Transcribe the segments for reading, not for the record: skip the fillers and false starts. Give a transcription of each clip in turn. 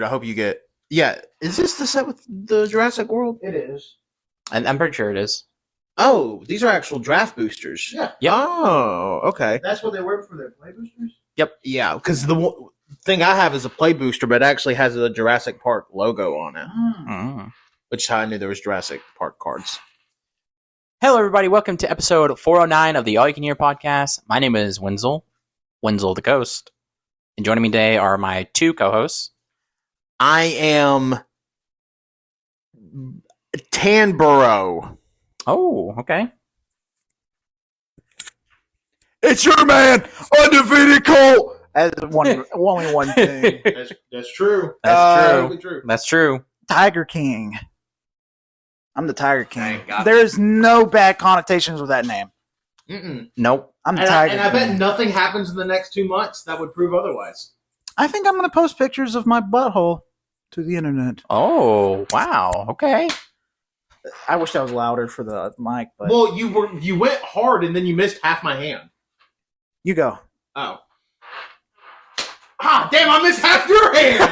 I hope you get. Yeah, is this the set with the Jurassic World? It is. And I'm pretty sure it is. Oh, these are actual draft boosters. Yeah. Yep. Oh, okay. That's what they were for their play boosters? Yeah, because the thing I have is a play booster, but it actually has a Jurassic Park logo on it, which is how I knew there was Jurassic Park cards. Hello, everybody. Welcome to episode 409 of the All You Can Hear podcast. My name is Wenzel the Ghost. And joining me today are my two co-hosts. I am Tanborough. Oh, okay. It's your man, undefeated Colt. As only one thing. That's true. That's true. True. That's true. Tiger King. I'm the Tiger King. Thank God. There's no bad connotations with that name. Mm-mm. Nope. I'm the And Tiger I bet King. nothing happens in the next 2 months that would prove otherwise. I think I'm going to post pictures of my butthole to the internet. Oh, wow. Okay. I wish I was louder for the mic, but Well, you went hard and then you missed half my hand. you go. Oh. Ah, damn! I missed half your hand.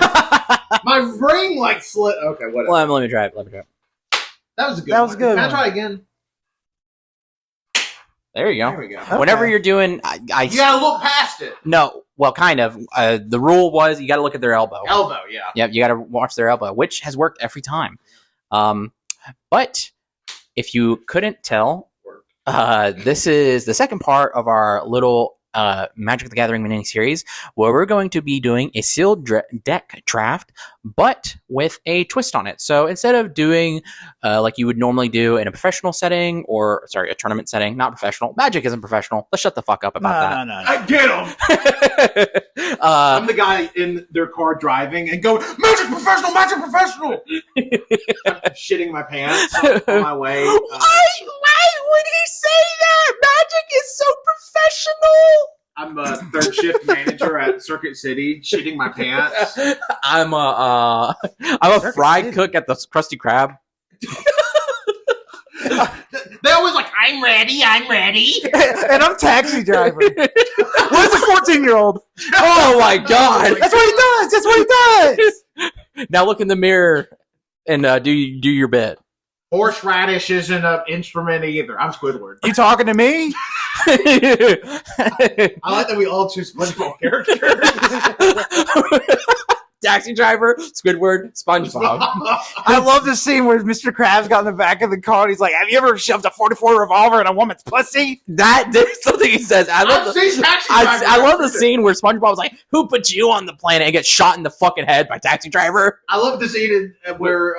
My ring slit. Okay, whatever. Well, let me try it. That was a good. That was a good Can I one. try again? There you There go. we go. Okay. Whenever you're doing... You gotta look past it. No, well, kind of. The rule was you got to look at their elbow. Elbow, yeah. Yep, you got to watch their elbow, which has worked every time. But if you couldn't tell, this is the second part of our little Magic the Gathering mini series, where we're going to be doing a sealed deck draft, but with a twist on it. So instead of doing like you would normally do in a professional setting, or sorry, a tournament setting, not professional. Magic isn't professional. Let's shut the fuck up about No. I get them. that. I'm the guy in their car driving and go, Magic professional, Magic professional. I'm shitting my pants on my way. Why would he say that? Magic is so professional. I'm a third shift manager at Circuit City, shitting my pants. I'm a fried cook at the Krusty Krab. They always like, I'm ready. And I'm taxi driver. Where's the 14-year-old? Oh my god! That's what he does. Now look in the mirror and do your bit. Horseradish isn't an instrument either. I'm Squidward. You talking to me? I like that we all choose SpongeBob characters. Taxi driver, Squidward, SpongeBob. I love the scene where Mr. Krabs got in the back of the car and he's like, have you ever shoved a 44 revolver in a woman's pussy? There's something he says. I love the scene. scene where SpongeBob was like, "Who put you on the planet?" and gets shot in the fucking head by Taxi Driver. I love the scene where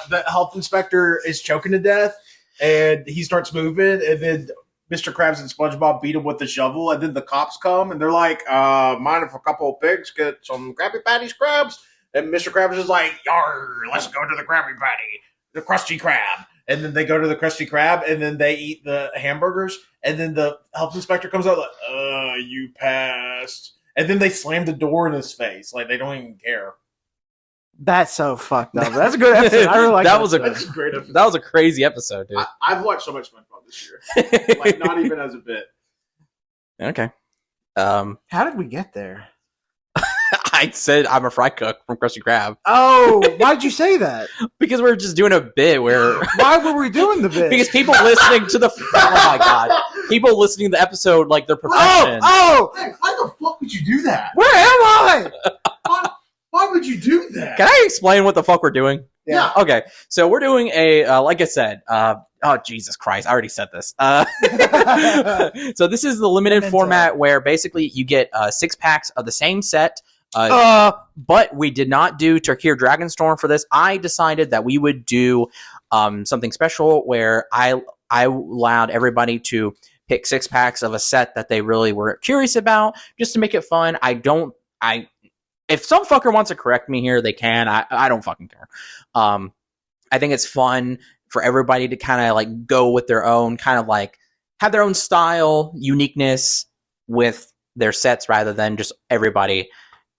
the health inspector is choking to death and he starts moving, and then Mr. Krabs and SpongeBob beat him with the shovel, and then the cops come and they're like, mind if a couple of pigs get some Krabby Patties crabs? And Mr. Krabs is like, yar, let's go to the Krabby Patty, the Krusty Krab. And then they go to the Krusty Krab, and then they eat the hamburgers, and then the health inspector comes out like, you passed. And then they slam the door in his face. Like, they don't even care. That's so fucked up. That's a good episode. I really like That that. was That's a great episode. That was a crazy episode, dude. I've watched so much SpongeBob this year. Like, not even as a bit. Okay. How did we get there? I said I'm a fry cook from Krusty Krab Oh, why did you say that? because we're just doing a bit where Why were we doing the bit? because people listening to the oh my god, people listening to the episode like their profession. Oh, Hey, why the fuck would you do that? where am I? Why would you do that? Can I explain what the fuck we're doing? Yeah. Okay, so we're doing a like I said. Oh Jesus Christ! I already said this. So this is the limited format where basically you get 6 packs of the same set. But we did not do Tarkir Dragonstorm for this. I decided that we would do something special where I allowed everybody to pick 6 packs of a set that they really were curious about, just to make it fun. If some fucker wants to correct me here, they can. I don't fucking care. I think it's fun for everybody to kind of like go with their own kind of like have their own style, uniqueness with their sets rather than just everybody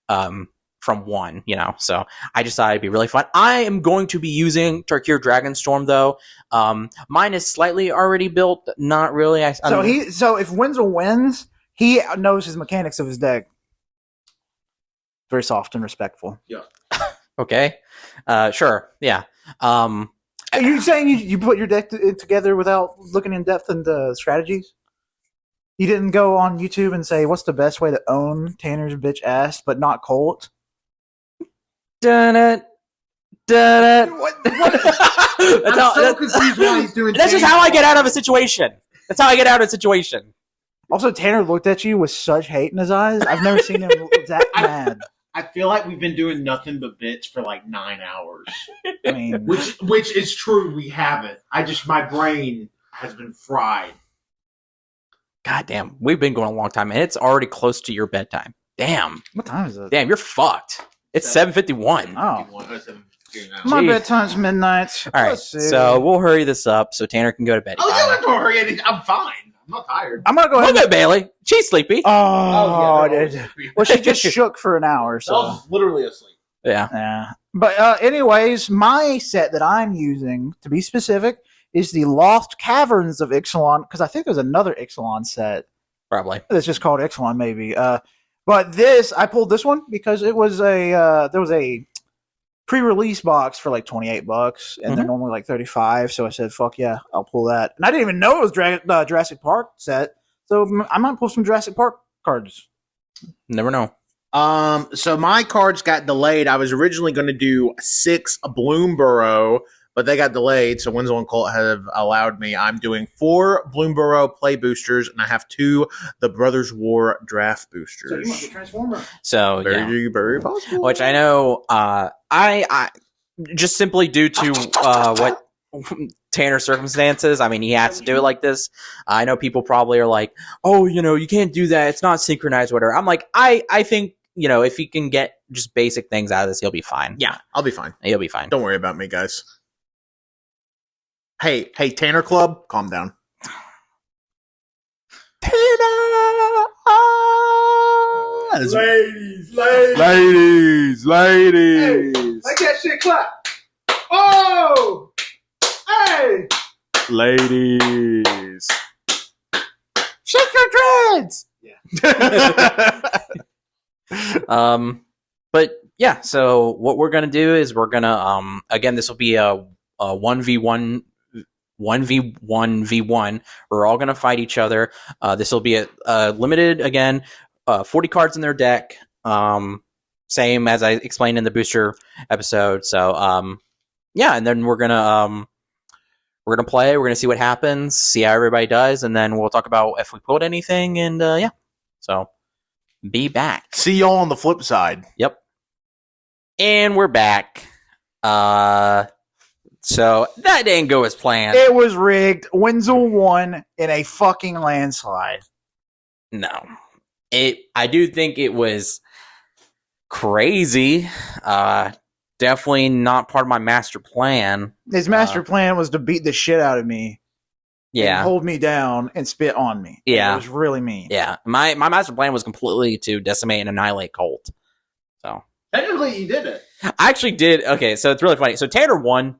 from one, you know. So I decided it'd be really fun. I am going to be using Tarkir Dragonstorm though. Mine is slightly already built, not really. So if Wenzel wins, he knows his mechanics of his deck. Very soft and respectful. Yeah. Okay. Sure. Yeah. Are you saying you put your deck together without looking in depth into strategies? You didn't go on YouTube and say, what's the best way to own Tanner's bitch ass, but not Colt? Dun it. Dun it. What? That's I'm so confused why he's doing. That's just how I get out of a situation. That's how I get out of a situation. Also, Tanner looked at you with such hate in his eyes. I've never seen him that mad. I feel like we've been doing nothing but bits for like 9 hours. I mean, Which is true. We haven't. My brain has been fried. God damn, we've been going a long time, and it's already close to your bedtime. Damn. what time is it? Damn, you're fucked. It's 7:51. Oh. Oh, My Jeez. bedtime's midnight. All right, Let's see. so we'll hurry this up so Tanner can go to bed. you don't have to hurry. I'm fine. I'm not tired. I'm going to go ahead. Look at Bailey. She's sleepy. Oh, they're dude. always sleepy. Well, she just shook for an hour, I so. was literally asleep. Yeah. Yeah. But anyways, my set that I'm using, to be specific, is the Lost Caverns of Ixalan, because I think there's another Ixalan set Probably. that's just called Ixalan, maybe. But I pulled this one because it was there was a pre-release box for like $28, and they're normally like $35. So I said, "Fuck yeah, I'll pull that." And I didn't even know it was Jurassic Park set, so I might pull some Jurassic Park cards. Never know. So my cards got delayed. I was originally going to do 6 Bloomborough, but they got delayed. So Wenzel and Colt have allowed me. I'm doing 4 Bloomborough play boosters, and I have 2 the Brothers War draft boosters. So you must be a Transformer. So yeah. Very possible. Which I know, I just simply due to what Tanner's circumstances. I mean, he has to do it like this. I know people probably are like, "Oh, you can't do that. It's not synchronized." Whatever. I'm like, I think if he can get just basic things out of this, he'll be fine. Yeah, I'll be fine. He'll be fine. Don't worry about me, guys. Hey, Tanner Club, calm down. Tanner! Ladies. Ladies. Make that shit clap. Oh! Hey! Ladies. Shake your dreads. But yeah, so what we're gonna do is we're gonna again, this will be a 1v1 1v1v1. We're all gonna fight each other. This will be a limited, again, 40 cards in their deck. Same as I explained in the booster episode. So yeah, and then we're gonna play. We're gonna see what happens, see how everybody does, and then we'll talk about if we pulled anything. And yeah, so be back. See y'all on the flip side. Yep. And we're back. So that didn't go as planned. It was rigged. Wenzel won in a fucking landslide. No. I do think it was crazy. Definitely not part of my master plan. His master plan was to beat the shit out of me. Yeah. And hold me down and spit on me. Yeah. It was really mean. Yeah. My master plan was completely to decimate and annihilate Colt. So Technically, you did it. I actually did. Okay, so it's really funny. So Tanner won,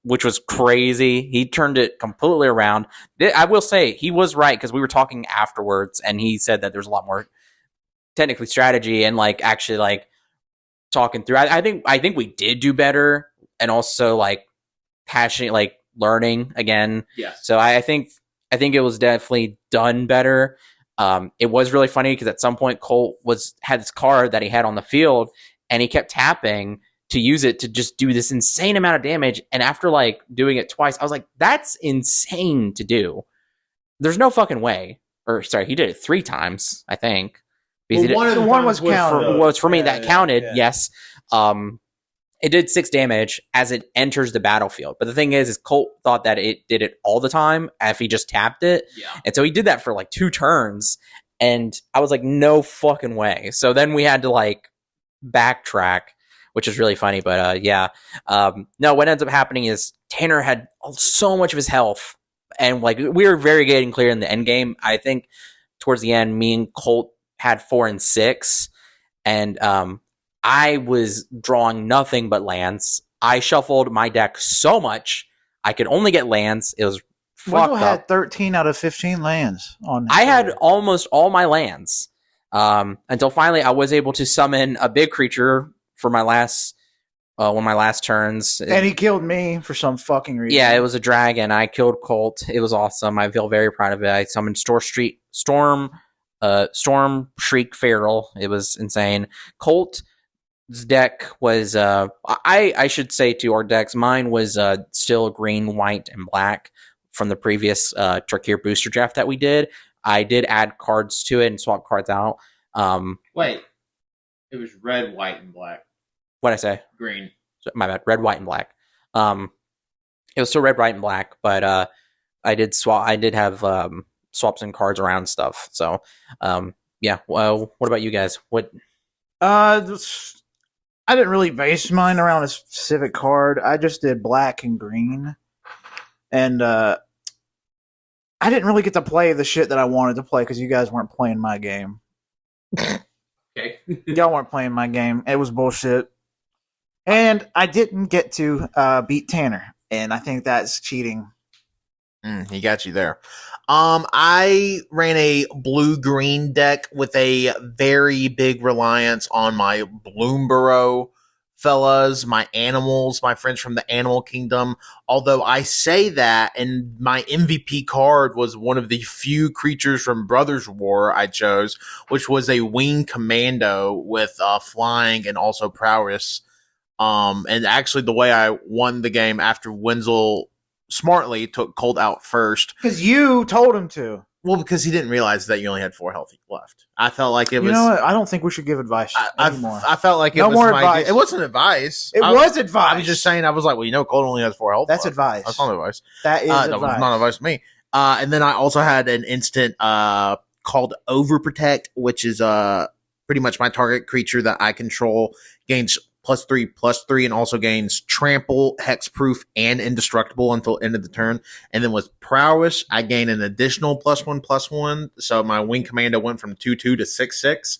which was crazy. He turned it completely around. I will say he was right, because we were talking afterwards, and he said that there's a lot more technically strategy and actually talking through. I think we did do better, and also passionate, learning again. Yeah. So I think it was definitely done better. It was really funny because at some point Colt had this card that he had on the field, and he kept tapping to use it to just do this insane amount of damage. And after doing it twice, I was like, that's insane to do. There's no fucking way. Or sorry, he did it 3 times, I think. Because one was counted. For me, that counted. Yeah. Yes. It did 6 damage as it enters the battlefield. But the thing is Colt thought that it did it all the time if he just tapped it. Yeah. And so he did that for 2 turns. And I was like, no fucking way. So then we had to backtrack, which is really funny. But yeah. No, what ends up happening is Tanner had so much of his health. And we were very getting clear in the end game. I think towards the end, me and Colt had 4 and 6. And I was drawing nothing but lands. I shuffled my deck so much I could only get lands. It was fucked up. had 13 out of 15 lands on. I had almost all my lands until finally I was able to summon a big creature for my last one of my last turns. And he killed me for some fucking reason. Yeah, it was a dragon. I killed Colt. It was awesome. I feel very proud of it. I summoned Storm Shriek Feral. It was insane. Colt's deck was I should say to our decks, mine was still green, white, and black from the previous Trickier booster draft that we did. I did add cards to it and swap cards out. Wait, it was red, white, and black. What'd I say? Green. My bad. Red, white, and black. It was still red, white, and black, but I did have swaps and cards around and stuff. So yeah. Well, what about you guys? What? I didn't really base mine around a specific card. I just did black and green, and I didn't really get to play the shit that I wanted to play because you guys weren't playing my game. Okay. Y'all weren't playing my game. It was bullshit. And I didn't get to beat Tanner, and I think that's cheating. He got you there. I ran a blue-green deck with a very big reliance on my Bloomborough fellas, my animals, my friends from the animal kingdom. Although I say that, and my MVP card was one of the few creatures from Brothers War I chose, which was a winged commando with flying and also prowess. And actually the way I won the game after Wenzel smartly took Colt out first. Because you told him to. Well, because he didn't realize that you only had 4 health left. I felt like it was... You know what? I don't think we should give advice anymore. I felt like it no was more my... advice. It wasn't advice. It was advice. I was just saying, I was like, well, Colt only has 4 health That's left. advice. That's not advice. That is advice. That was not advice to me. And then I also had an instant called Overprotect, which is pretty much my target creature that I control gains +3/+3 and also gains trample, hexproof, and indestructible until end of the turn. And then with prowess, I gain an additional +1/+1. So my wing commando went from 2/2 to 6/6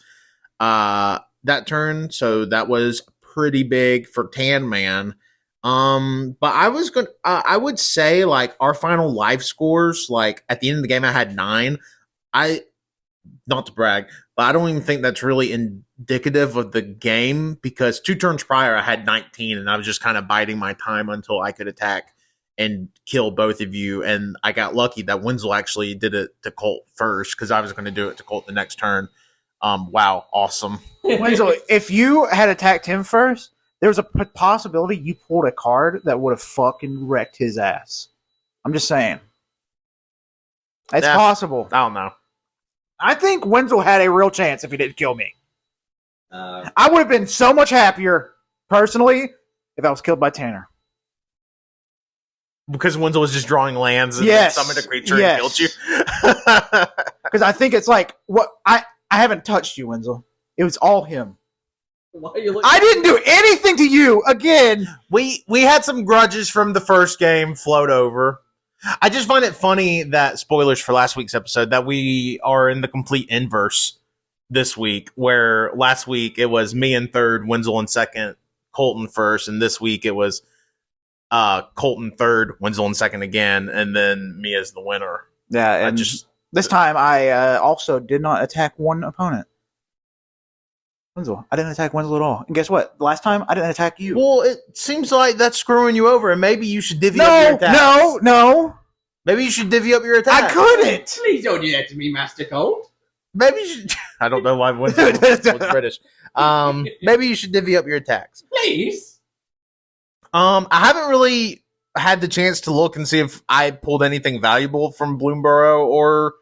that turn. So that was pretty big for Tan Man. But I was going I would say like our final life scores, like at the end of the game I had 9. Not to brag, but I don't even think that's really indicative of the game because 2 turns prior I had 19 and I was just kind of biding my time until I could attack and kill both of you. And I got lucky that Wenzel actually did it to Colt first because I was going to do it to Colt the next turn. Wow, awesome. Wenzel, if you had attacked him first, there was a possibility you pulled a card that would have fucking wrecked his ass. I'm just saying. It's possible. I don't know. I think Wenzel had a real chance if he didn't kill me. I would have been so much happier, personally, if I was killed by Tanner. Because Wenzel was just drawing lands and summoned a creature and killed you? Because I think it's like, what I haven't touched you, Wenzel. It was all him. Why are you I didn't do anything to you, again. We had some grudges from the first game float over. I just find it funny that, spoilers for last week's episode, that we are in the complete inverse this week, where last week it was me in third, Wenzel in second, Colt in first, and this week it was Colt in third, Wenzel in second again, and then me as the winner. Yeah, and this time I also did not attack one opponent. Wenzel. I didn't attack Wenzel at all. And guess what? Last time, I didn't attack you. Well, it seems like that's screwing you over, and maybe you should divvy up your attacks. No. Maybe you should divvy up your attacks. I couldn't. Please don't do that to me, Master Colt. Maybe you should... I don't know why Wenzel was British. Maybe you should divvy up your attacks. Please. I haven't really had the chance to look and see if I pulled anything valuable from Bloomborough or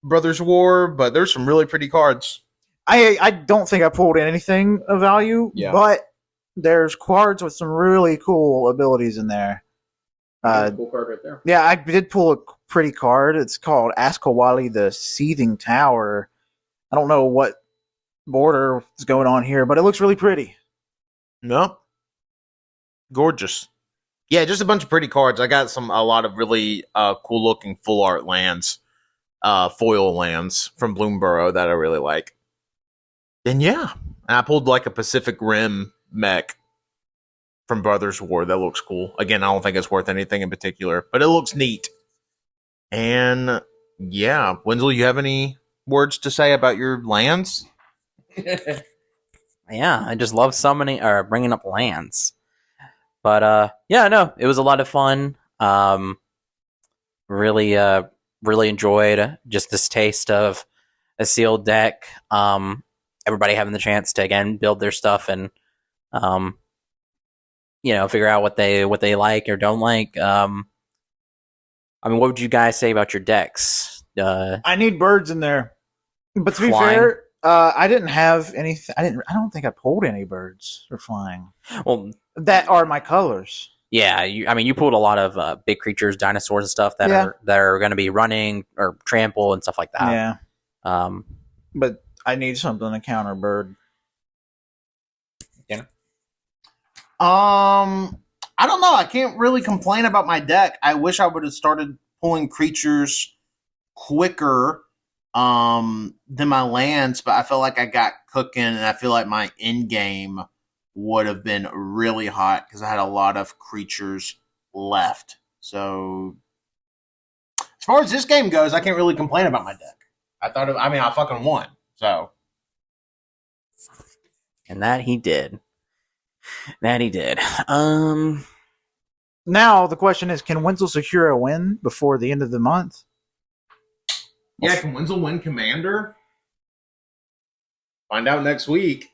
Brothers War, but there's some really pretty cards. I don't think I pulled anything of value, but there's cards with some really cool abilities in there. Cool card right there. Yeah, I did pull a pretty card. It's called Askawali, the Seething Tower. I don't know what border is going on here, but it looks really pretty. No. Gorgeous. Yeah, just a bunch of pretty cards. I got a lot of really cool looking full art lands, foil lands from Bloomborough that I really like. And yeah, and I pulled like a Pacific Rim mech from Brothers War that looks cool. Again, I don't think it's worth anything in particular, but it looks neat. And yeah, Wenzel, you have any words to say about your lands? Yeah, I just love summoning or bringing up lands. But yeah, no, it was a lot of fun. Really enjoyed just this taste of a sealed deck. Everybody having the chance to again build their stuff and figure out what they like or don't like. I mean, what would you guys say about your decks? I need birds in there, but to be Flying? fair, I didn't have anything. I don't think I pulled any birds for flying Well, that are my colors. yeah, you pulled a lot of big creatures, dinosaurs, and stuff that are going to be running or trample and stuff like that. Yeah, but I need something to counter bird. I don't know. I can't really complain about my deck. I wish I would have started pulling creatures quicker than my lands, but I feel like I got cooking, and I feel like my end game would have been really hot because I had a lot of creatures left. So as far as this game goes, I can't really complain about my deck. I fucking won. So. And that he did. Now the question is, can Wenzel secure a win before the end of the month? Yeah, can Wenzel win Commander? Find out next week.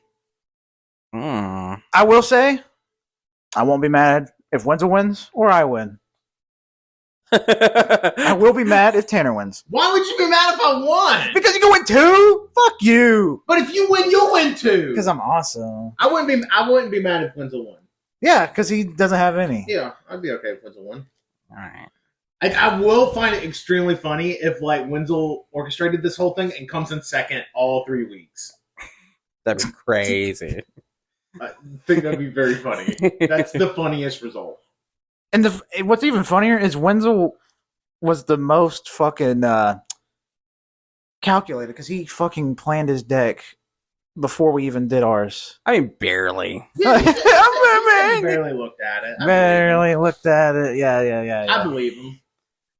I will say, I won't be mad if Wenzel wins or I win. I will be mad if Tanner wins. Why would you be mad if I won? Because you can win too? Fuck you. But if you win, you'll win too. Because I'm awesome. I wouldn't be mad if Wenzel won. Yeah, because he doesn't have any. Yeah, I'd be okay if Wenzel won. All right. I will find it extremely funny if Wenzel orchestrated this whole thing and comes in second all 3 weeks. That'd be crazy. I think that'd be very funny. That's the funniest result. And what's even funnier is Wenzel was the most fucking calculated because he fucking planned his deck before we even did ours. I mean, barely. I barely looked at it. Barely looked at it. Yeah. I believe him.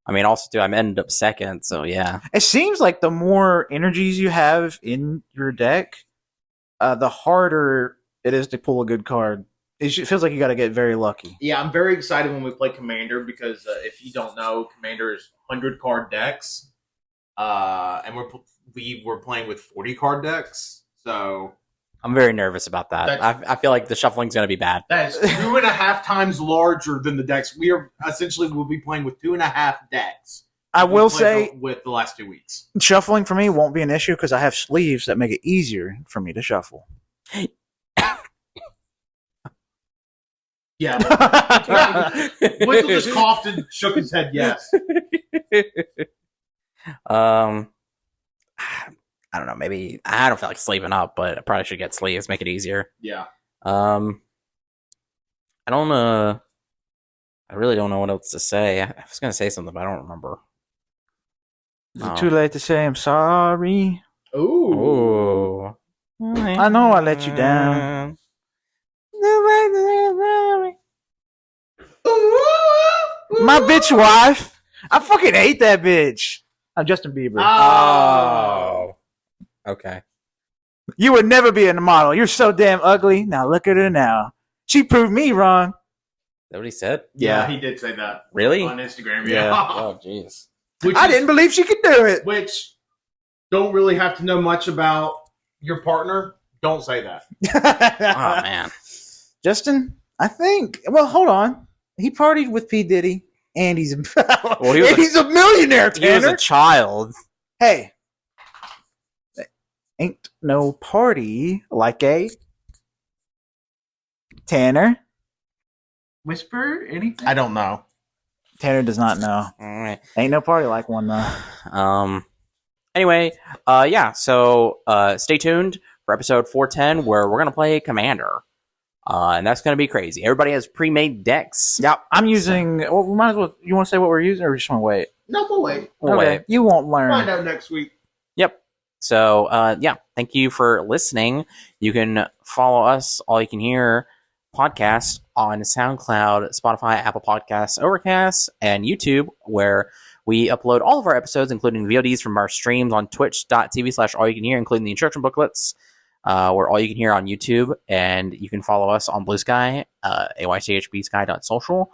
I mean, also, too, I ended up second, so yeah. It seems like the more energies you have in your deck, the harder it is to pull a good card. It feels like you got to get very lucky. Yeah, I'm very excited when we play Commander because if you don't know, Commander is 100-card decks, and we were playing with 40-card decks. So I'm very nervous about that. I feel like the shuffling's going to be bad. That is 2.5 times larger than the decks. We'll be playing with 2.5 decks. I will say, with the last 2 weeks, shuffling for me won't be an issue because I have sleeves that make it easier for me to shuffle. Yeah. Wenzel just coughed and shook his head yes. I don't know. Maybe I don't feel like sleeving up, but I probably should get sleeves, make it easier. Yeah. I don't. I really don't know what else to say. I was gonna say something, but I don't remember. Is it too late to say I'm sorry? Ooh. I know I let you down. My bitch wife. I fucking hate that bitch. I'm Justin Bieber. Oh. Okay. You would never be a model. You're so damn ugly. Now look at her now. She proved me wrong. Is that what he said? Yeah, he did say that. Really? On Instagram, yeah. Oh, jeez. I didn't believe she could do it. Which don't really have to know much about your partner. Don't say that. Oh, man. Justin, I think. Well, hold on. He partied with P. Diddy, and he's a millionaire. Tanner. He was a child. Hey, ain't no party like a Tanner. Whisper anything? I don't know. Tanner does not know. All right. Ain't no party like one though. Anyway, yeah. So, stay tuned for episode 410, where we're gonna play Commander. And that's going to be crazy. Everybody has pre-made decks. Yeah, I'm using. Well, we might as well. You want to say what we're using, or you just want to wait? No, we'll wait. We'll Okay, wait. you won't learn. Find out next week. Yep. So, yeah. Thank you for listening. You can follow us, All You Can Hear podcast on SoundCloud, Spotify, Apple Podcasts, Overcast, and YouTube, where we upload all of our episodes, including VODs from our streams on twitch.tv/allyoucanhear, including the instruction booklets. We're All You Can Hear on YouTube, and you can follow us on Bluesky, AYCHBsky.social.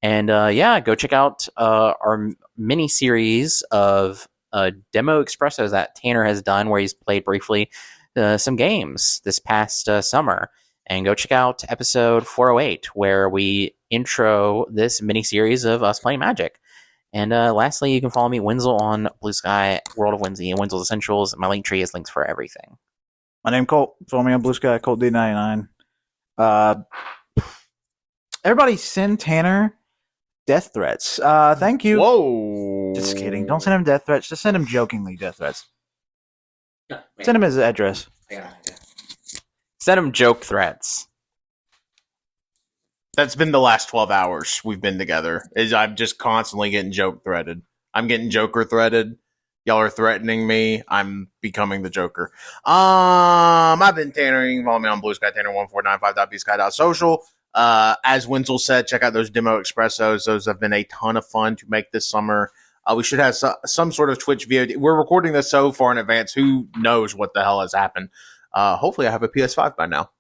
And go check out our mini series of demo expressos that Tanner has done, where he's played briefly some games this past summer. And go check out episode 408, where we intro this mini series of us playing Magic. And lastly, you can follow me, Wenzel, on Bluesky, World of Wenzel, and Wenzel's Essentials. My link tree has links for everything. My name Colt. Follow me on Bluesky, Colt D99. Everybody send Tanner death threats. Thank you. Whoa. Just kidding. Don't send him death threats. Just send him jokingly death threats. Send him his address. Send him joke threats. That's been the last 12 hours we've been together. I'm just constantly getting joke threaded. I'm getting Joker threaded. Y'all are threatening me. I'm becoming the Joker. I've been Tanner. You can follow me on Bluesky, Tanner1495.bsky.social. As Wenzel said, check out those demo expressos. Those have been a ton of fun to make this summer. We should have some sort of Twitch VOD. We're recording this so far in advance. Who knows what the hell has happened? Hopefully I have a PS5 by now.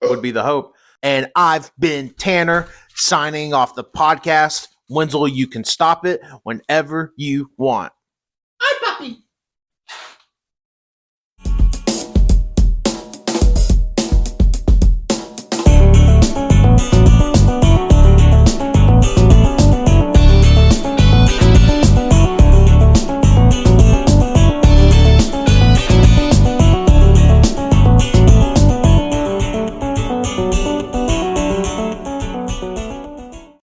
Would be the hope. And I've been Tanner, signing off the podcast. Wenzel, you can stop it whenever you want.